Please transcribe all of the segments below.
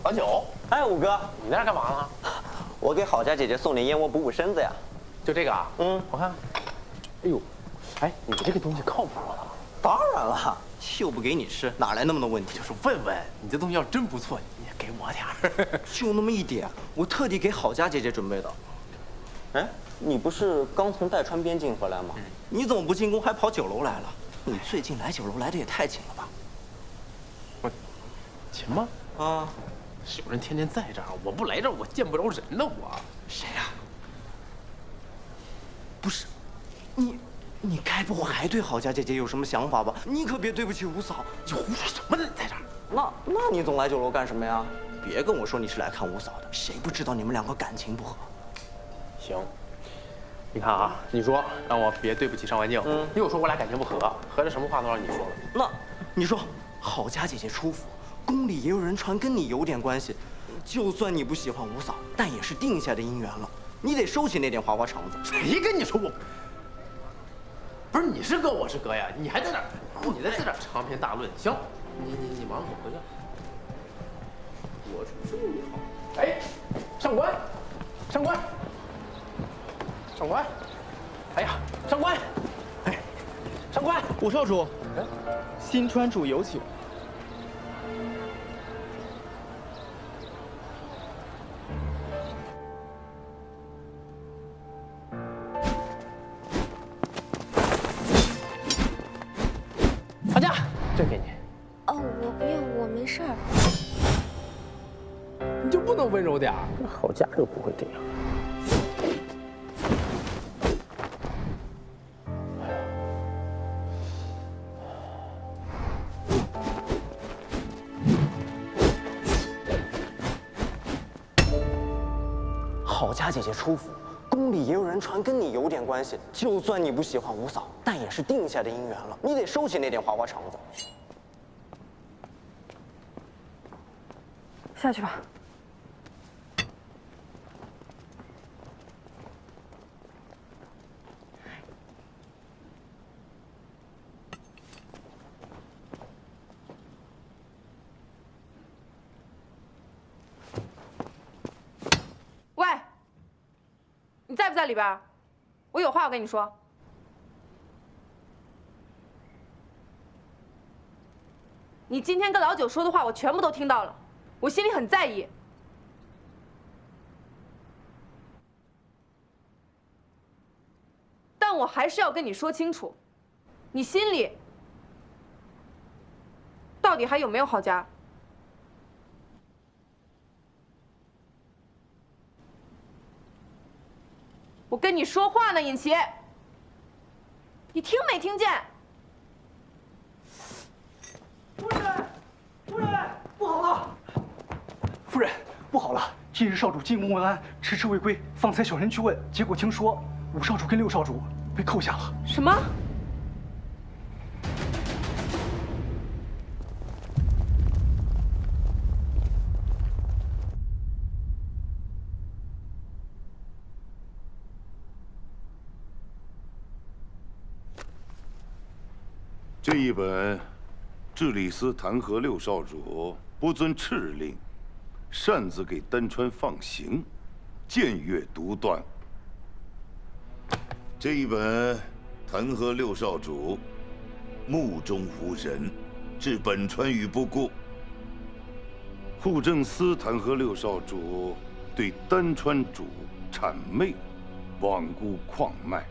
老九，哎，五哥，你那干嘛呢？我给郝家姐姐送点燕窝补补身子呀。就这个啊？嗯，我看。哎呦，哎，你这个东西靠谱吗？当然了，又不给你吃，哪来那么多问题？就是问问，你这东西要真不错，你也给我点儿。就那么一点，我特地给郝家姐姐准备的。哎，你不是刚从代川边境回来吗？你怎么不进宫，还跑酒楼来了？你最近来酒楼来的也太勤了吧？我勤吗？啊，有人天天在这儿，我不来这儿我见不着人呢。我谁呀？不是，你该不会还对郝家姐姐有什么想法吧？你可别对不起五嫂。你胡说什么呢？你在这儿？那你总来酒楼干什么呀？别跟我说你是来看五嫂的，谁不知道你们两个感情不和？行，你看啊，你说让我别对不起上官静，又说我俩感情不和，合着什么话都让你说了。那你说郝家姐姐出府，宫里也有人传跟你有点关系，就算你不喜欢五嫂，但也是定下的姻缘了，你得收起那点花花肠子。谁跟你说我？不是你是哥，我是哥呀，你还在那儿，你在这长篇大论。行，你忙，我回去。我出生你好。哎，上官，上官，上官，哎呀，上官，哎，上官，五少主，新川主有请。放假，这给你。哦，我不用，我没事儿。你就不能温柔点儿？郝家就不会这样。郝家姐姐出府，宫里也有人传跟你有点关系，就算你不喜欢五嫂，但也是定下的姻缘了，你得收起那点花花肠子。下去吧。喂，你在不在里边？我有话要跟你说。你今天跟老九说的话，我全部都听到了。我心里很在意，但我还是要跟你说清楚，你心里到底还有没有郝家？我跟你说话呢，尹琪，你听没听见？夫人，夫人，不好了！夫人，不好了！近日少主进宫问安，迟迟未归。方才小人去问，结果听说五少主跟六少主被扣下了。什么？这一本治理司弹劾六少主不遵敕令，擅自给丹川放行，僭越独断。这一本弹劾六少主目中无人，置本川于不顾。户政司弹劾六少主对丹川主谄媚，罔顾矿脉。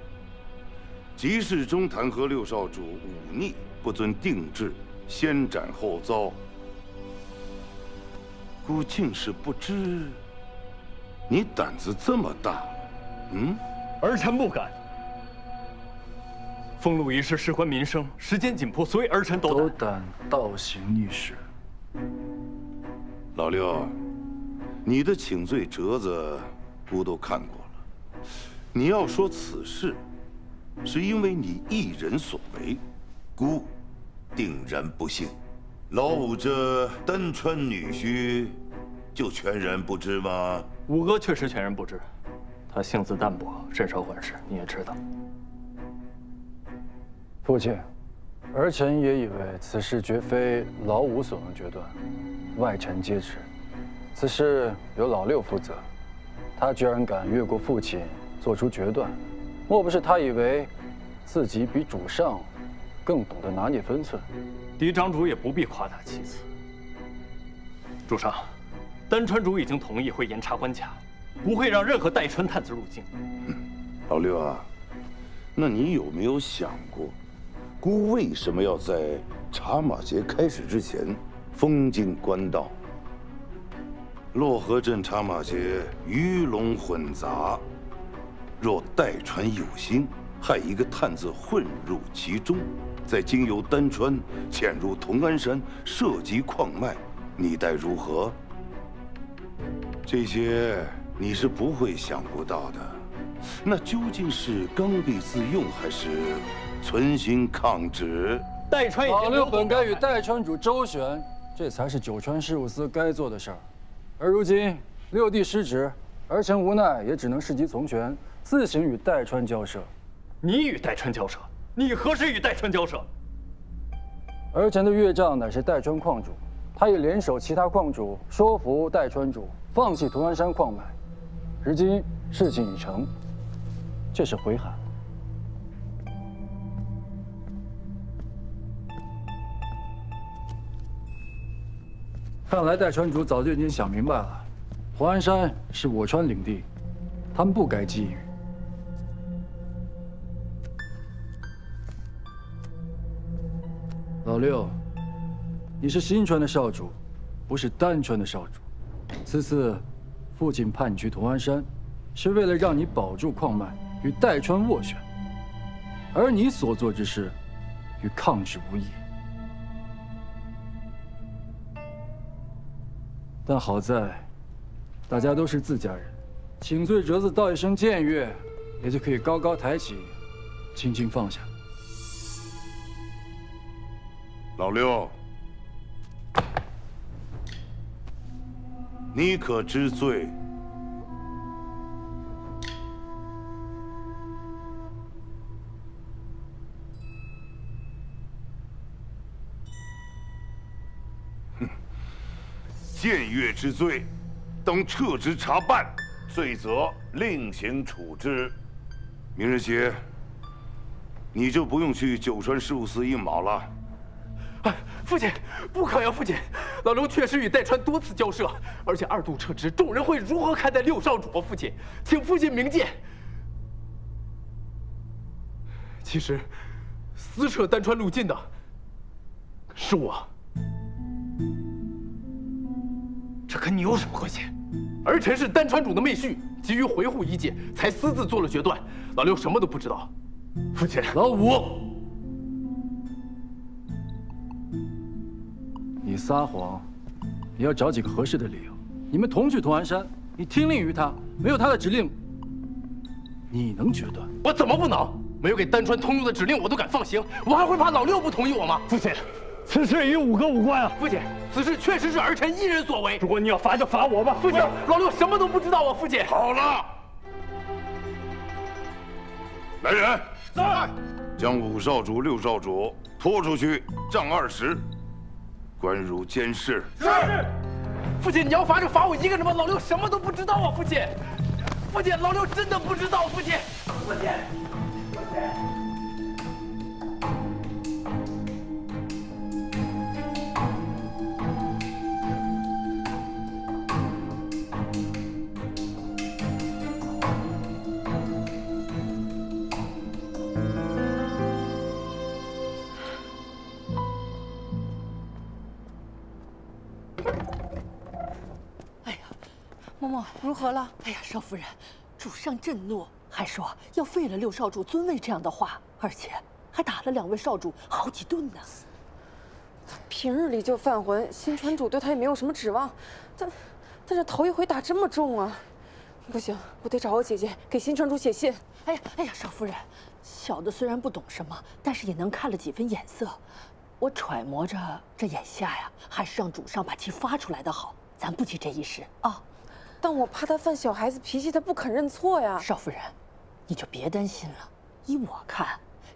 集市中弹劾六少主忤逆，不遵定制，先斩后奏。姑竟是不知，你胆子这么大，儿臣不敢。封路一事事关民生，时间紧迫，所以儿臣斗胆倒行逆施。老六，你的请罪折子，姑都看过了。你要说此事是因为你一人所为，姑定然不信。老五这丹川女婿，就全然不知吗？五哥确实全然不知，他性子淡薄，甚少管事，你也知道。父亲，儿臣也以为此事绝非老五所能决断，外臣皆知。此事由老六负责。他居然敢越过父亲做出决断，莫不是他以为自己比主上更懂得拿捏分寸？嫡长主也不必夸大其词。主上，丹川主已经同意会严查关卡，不会让任何代川探子入境。老六啊，那你有没有想过，孤为什么要在茶马节开始之前封禁官道？洛河镇茶马节鱼龙混杂，若代传有心，害一个探子混入其中，再经由丹川潜入同安山，涉及矿脉，你待如何？这些你是不会想不到的。那究竟是刚愎自用，还是存心抗旨？代川已经老六本该与代川主周旋，这才是九川事务司该做的事儿。而如今六弟失职，儿臣无奈也只能适机从权，自行与代川交涉。你与代川交涉？你何时与代川交涉？儿臣的岳丈乃是代川矿主，他已联手其他矿主说服代川主放弃同安山矿脉。如今事情已成，这是回函。看来代川主早就已经想明白了，同安山是我川领地，他们不该觊觎。老六，你是新川的少主，不是丹川的少主。此次父亲派你去同安山，是为了让你保住矿脉，与代川斡旋。而你所做之事，与抗旨无异。但好在，大家都是自家人，请罪折子道一声僭越，也就可以高高抬起，轻轻放下。老六，你可知罪？僭越之罪，等撤职查办，罪责另行处置。明日起，你就不用去九川事务司应卯了。父亲，不可呀！父亲，老刘确实与代川多次交涉，而且二度撤职，众人会如何看待六少主啊？父亲，请父亲明鉴。其实，私撤丹川入境的是我，这跟你有什么关系？儿臣是丹川主的妹婿，急于维护一界，才私自做了决断。老刘什么都不知道。父亲，老五。你撒谎，也要找几个合适的理由。你们同去同安山，你听令于他，没有他的指令，你能决断？我怎么不能？没有给丹川通用的指令，我都敢放行，我还会怕老六不同意我吗？父亲，此事与五哥无关啊！父亲，此事确实是儿臣一人所为。如果你要罚，就罚我吧。父亲，老六什么都不知道啊！父亲，好了，来人，在，将五少主、六少主拖出去，杖20。关入监视。是。父亲，你要罚就罚我一个人吧。老六什么都不知道啊！父亲，父亲，老六真的不知道。父亲，父亲，父亲。嬷嬷如何了？哎呀，少夫人，主上震怒，还说要废了六少主尊位这样的话，而且还打了2位少主好几顿呢。平日里就犯浑，新川主对他也没有什么指望，但这头一回打这么重啊！不行，我得找我姐姐给新川主写信。哎呀，少夫人，小的虽然不懂什么，但是也能看了几分眼色。我揣摩着，这眼下呀，还是让主上把气发出来的好，咱不急这一时啊。但我怕他犯小孩子脾气，他不肯认错呀。少夫人，你就别担心了。依我看，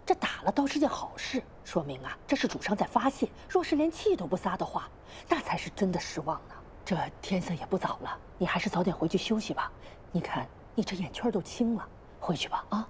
这打了倒是件好事，说明啊，这是主上在发泄。若是连气都不撒的话，那才是真的失望呢。这天色也不早了，你还是早点回去休息吧。你看你这眼圈都青了，回去吧啊。